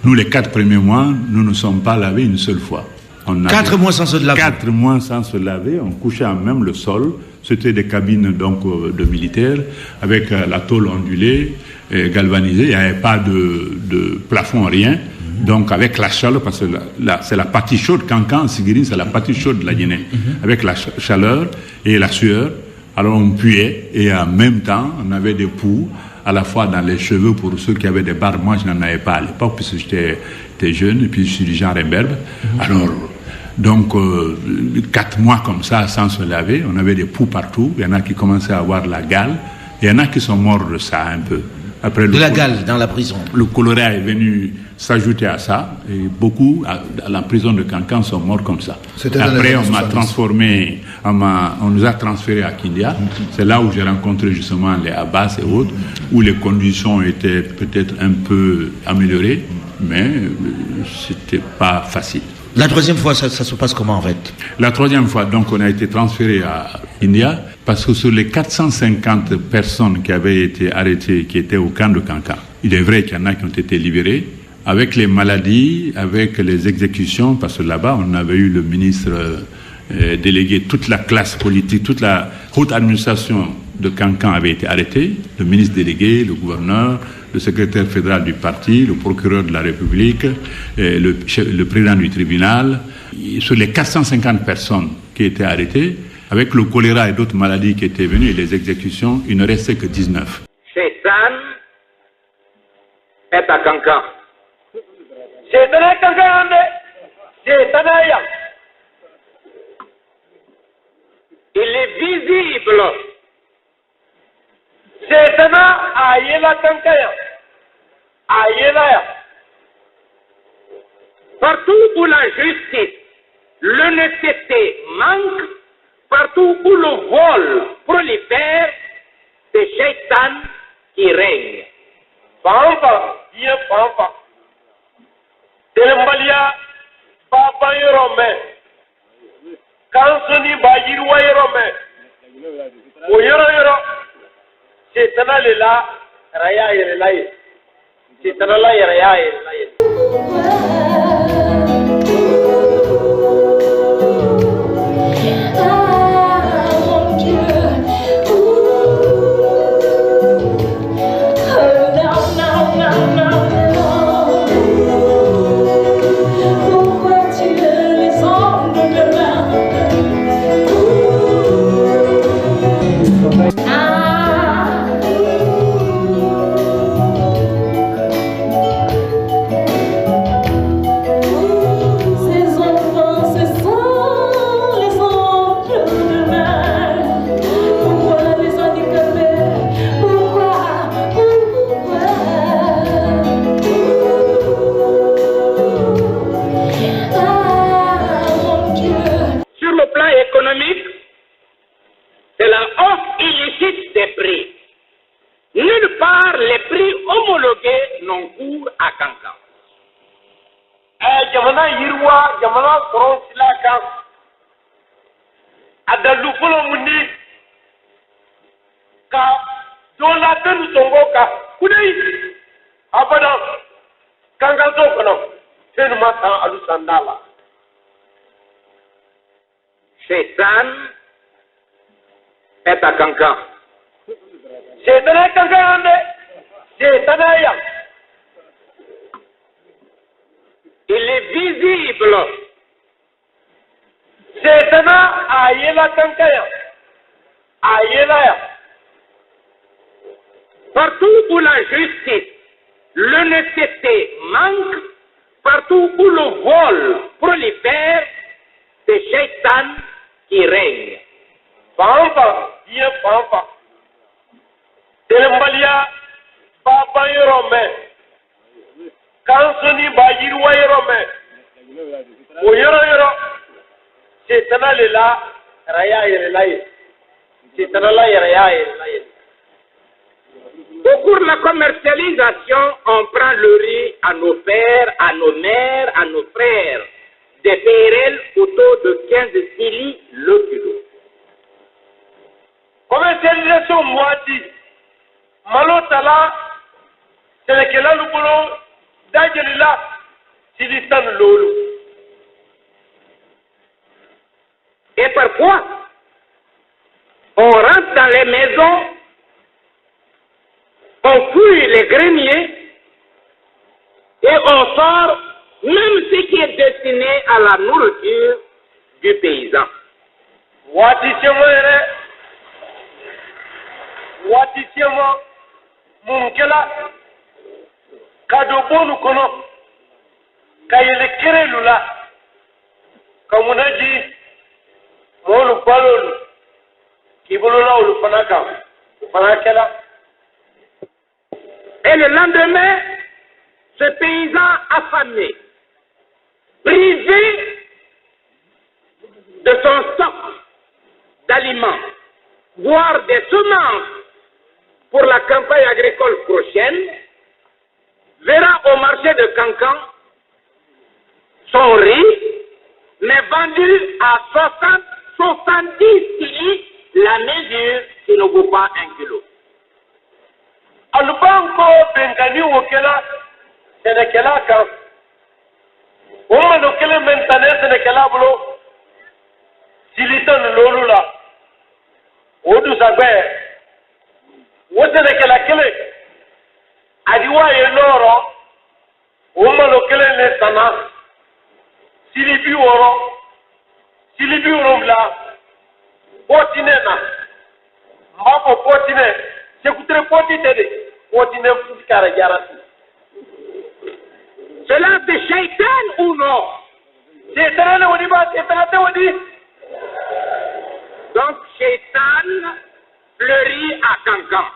Nous, les 4 premiers mois, nous ne sommes pas lavés une seule fois. 4 mois sans se laver. 4 mois sans se laver, on couchait à même le sol. C'était des cabines donc de militaires avec la tôle ondulée, galvanisée. Il n'y avait pas de plafond, rien. Donc avec la chaleur, parce que c'est la partie chaude, Kankan, Sigiri, c'est la partie chaude de la Guinée. Avec la chaleur et la sueur, alors on puait et en même temps, on avait des poux à la fois dans les cheveux pour ceux qui avaient des barbes. Moi, je n'en avais pas à l'époque puisque j'étais jeune et puis je suis du genre imberbe. Alors, donc, 4 mois comme ça, sans se laver, on avait des poux partout. Il y en a qui commençaient à avoir la gale. Il y en a qui sont morts de ça un peu. Après, de la gale dans la prison. Le choléra est venu s'ajouter à ça. Et beaucoup, à la prison de Kankan, sont morts comme ça. Après, on m'a transformé, on nous a transférés à Kindia. C'est là où j'ai rencontré justement les Abbas et autres, où les conditions étaient peut-être un peu améliorées, mais c'était pas facile. La troisième fois, ça se passe comment en fait? La troisième fois, donc, on a été transféré à India parce que sur les 450 personnes qui avaient été arrêtées, qui étaient au camp de Kankan, il est vrai qu'il y en a qui ont été libérés. Avec les maladies, avec les exécutions, parce que là-bas, on avait eu le ministre délégué, toute la classe politique, toute la haute administration de Kankan avait été arrêtée, le ministre délégué, le gouverneur, le secrétaire fédéral du parti, le procureur de la République, le président du tribunal. Sur les 450 personnes qui étaient arrêtées, avec le choléra et d'autres maladies qui étaient venues et les exécutions, il ne restait que 19. Shaitan est à Kankan. Shaitan est à Kankan. Shaitan est. Il est visible. Shaitan est à Kankan. Partout où la justice, l'honnêteté manque, partout où le vol prolifère, c'est Shaitan qui règne. Pampa, bien pampa. Telembalia, papa yorome. Kansoni bayirwa yorome. Oyoro yoro. Shaitan lela, raya yelaye. Shaitan la raya yelaye. C'est la hausse illicite des prix. Nulle part les prix homologués n'ont cours à Kankan. Jamana Yirwa, Jamana Koron Silaka, Adalupolo Mundi, Ka, Dolatan Songoka, Kudai, Abadan, Kankan Sokono, Senumata Alusandala. Shaitan est à Kankan. Shaitan est à Kankan. Shaitan est à. Il est visible. Shaitan est à Kankan. Partout où la justice, l'honnêteté manque, partout où le vol prolifère, c'est Shaitan qui règne. Pampa, bien pampa. Telembalia, papa yorome. Kansoni bayirwa yorome. Oyoro yoro. Shaitan lela, raya yelaye. Shaitan la raya yelaye. Pour la commercialisation, on prend le riz à nos pères, à nos mères, à nos frères. Des PRL autour de 15 cili le kilo. Commercialisation moitié. Malo tala, c'est le kela lupolo, Dajelila, Silitan Lolo. Et parfois, on rentre dans les maisons, on fouille les greniers et on sort même ce qui est destiné à la nourriture du paysan. Watisiama Munkela Kadobonu Kono Kayele Kerelula Kamunaji Molu Palolu Kibolona Ulupanaka Upanakela. Et le lendemain, ce paysan affamé, privé de son stock d'aliments, voire des semences pour la campagne agricole prochaine, verra au marché de Cancan son riz, mais vendu à 70 cili la mesure qui ne vaut pas 1 kilo. Alubanko Bengani Wokela Senekela Kan Oman Okele Mentane Senekela Blo Silitan Lolula Odu Sagbe Wosenekela Kele Adiwa Yenoro Oman Okele Nesana Silibi Woro Silibi Woromla Potinena Mbapo Potine J'écouterai Potine Fouskara Yarasi. Cela c'est Shaitan ou non? C'est Wadi. Donc Shaitan fleurit à Cancan.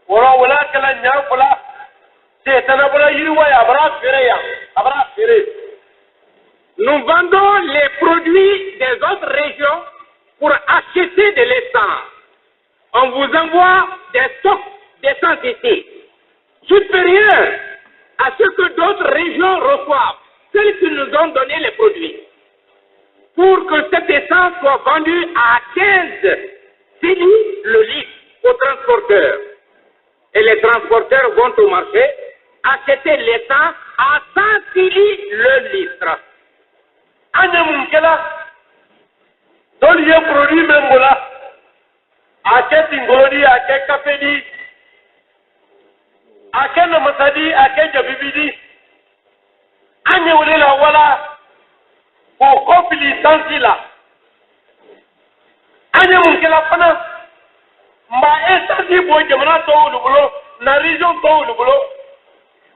Voilà que la Nyampola, c'est un abola Yuwa, Abra Ferre. Nous vendons les produits des autres régions pour acheter de l'essence. On vous envoie des stocks d'essence supérieurs à ce que d'autres régions reçoivent, celles qui nous ont donné les produits, pour que cette essence soit vendue à 15 cili le litre aux transporteurs. Et les transporteurs vont au marché acheter l'essence à 100 cili le litre. Anyamunkela, dans les produits même là. Ake Tingoli, Ake Kapedi, Ake Namasadi, Ake Jabibidi, Anye Olela Wala, pour Kopili Sansila, Anye Munkela Pana, Mba Esasi Bojamana Tohu Lubulo, na région Tohu Lubulo,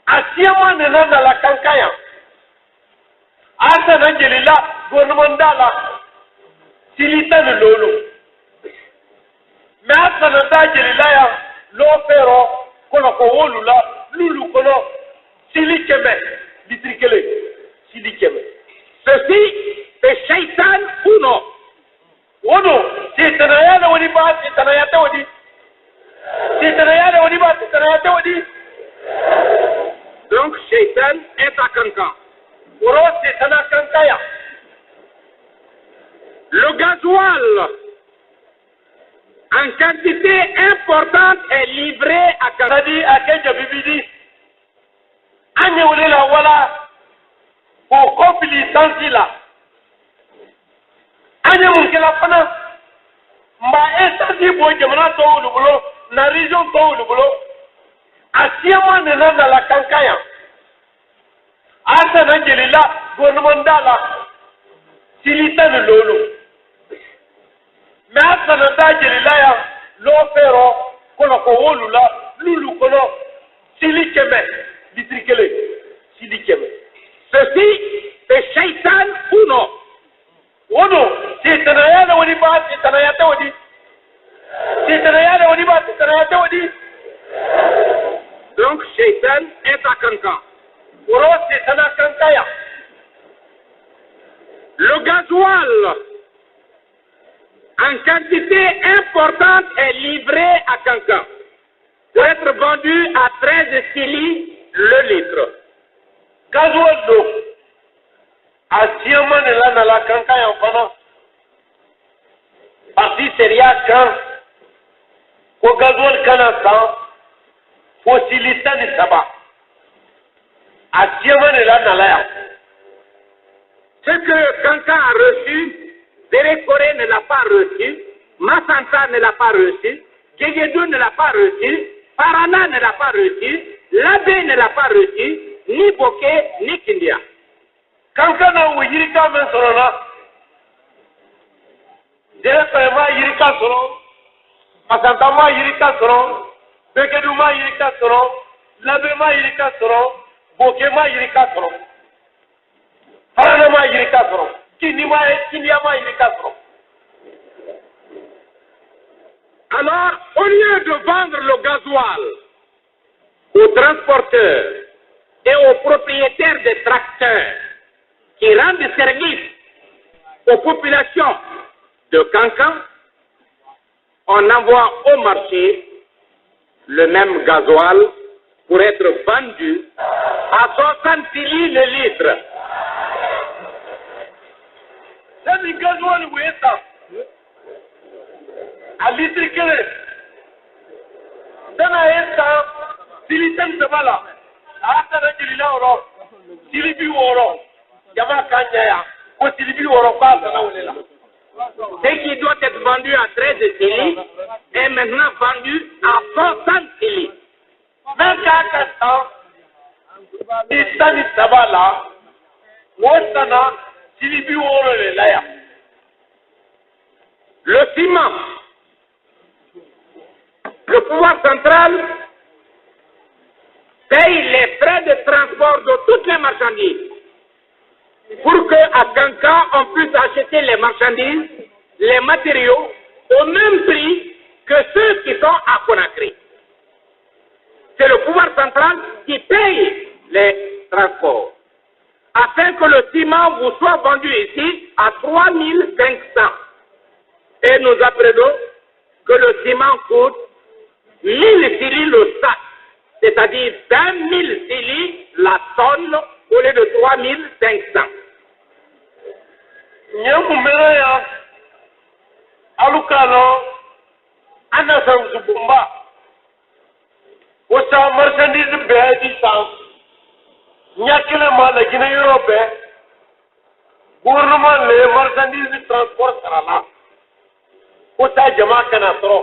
Asiama Nena na la Kankaya, Asa Nangelila, Gouvernementala, Silitan Lolo. Mais à ce moment-là, l'opéra, qu'on a connu là, Lulu Kono, Silikeme, Litrikele, Silikeme. Ceci, c'est Shaitan ou non? Oh non, c'est Tanaya de Wodiba, c'est Tanaya Tawadi. C'est Tanaya de Wodiba, c'est Tanaya Tawadi. Donc Shaitan est à Cancan. Oro, c'est Tanaya Kankaya. Le gasoil en quantité importante est livré à Kanadi, à Kenjabibidi. Anye Olela Wala, pour Kopili Sansila. Anye Munkela Pana, Mba Esasi Bojamana Tohu Lubulo, na région Tohu Lubulo, Asiama Nena na la Kankaya. Asa Nangelila, Gouvernementala, Silitan Lolo. Mais à ce moment-là, l'opéra, qu'on a connu là, Lulu Kono, Silikeme, Litrikele, Silikeme. Ceci, c'est Shaitan ou non? Oh non, c'est Tanaya de Wodiba, c'est Tanaya Tawadi. C'est Tanaya de Wodiba, c'est Tanaya Tawadi. Donc Shaitan est à Cancan. Oro, c'est Tanaya Kankaya. Le gasoil en quantité importante est livré à Cancan pour être vendu à 13 cili le litre. Gasoil d'eau. Asiama Nela na la Kankaya en pendant. Parti Seria Kan. Au gasoil Kanastan. Au Silitan et Saba. Asiama ne la nalaya. Ce que Kankan a reçu, Zéré Koré ne l'a pas reçu, Massanta ne l'a pas reçu, Djegedou ne l'a pas reçu, Parana ne l'a pas reçu, Labé ne l'a pas reçu, ni Boké, ni Kindia. Kankan na wo yirika men sɔrɔ na. Zéré Koré ma yirika sɔrɔ, Massanta ma yirika sɔrɔ, Bekedu ma yirika sɔrɔ, Labé ma yirika sɔrɔ, Boké ma yirika sɔrɔ. Parana ma yirika sɔrɔ, Kindia ma yirika sɔrɔ. Alors, au lieu de vendre le gasoil aux transporteurs et aux propriétaires des tracteurs qui rendent service aux populations de Kankan, on envoie au marché le même gasoil pour être vendu à 60 cili le litre. C'est du gasoil, oui, ça. À litre kelen. Dana esta silitan tabala. Ata na jilila oro. Silibi oro. Yama kanya ya. Ko silibi oro pa sana ulela. Ce qui doit être vendu à 13 cili est maintenant vendu à 60 cili. Même quand ça, istani tabala. Wostana silibi oro le laya. Le ciment. Le pouvoir central paye les frais de transport de toutes les marchandises pour qu'à Kankan, on puisse acheter les marchandises, les matériaux au même prix que ceux qui sont à Conakry. C'est le pouvoir central qui paye les transports afin que le ciment vous soit vendu ici à 3500. Et nous apprenons que le ciment coûte 1000 cili le sac, c'est-à-dire 20 000 cili la tonne au lieu de 3500. Nyamumere ya alukalo anasan zubumba. Wasa marchandise be distance. Nyakile mala gina Europe. Gouvernement le marchandise transport sarala. Wasa jama kana tro.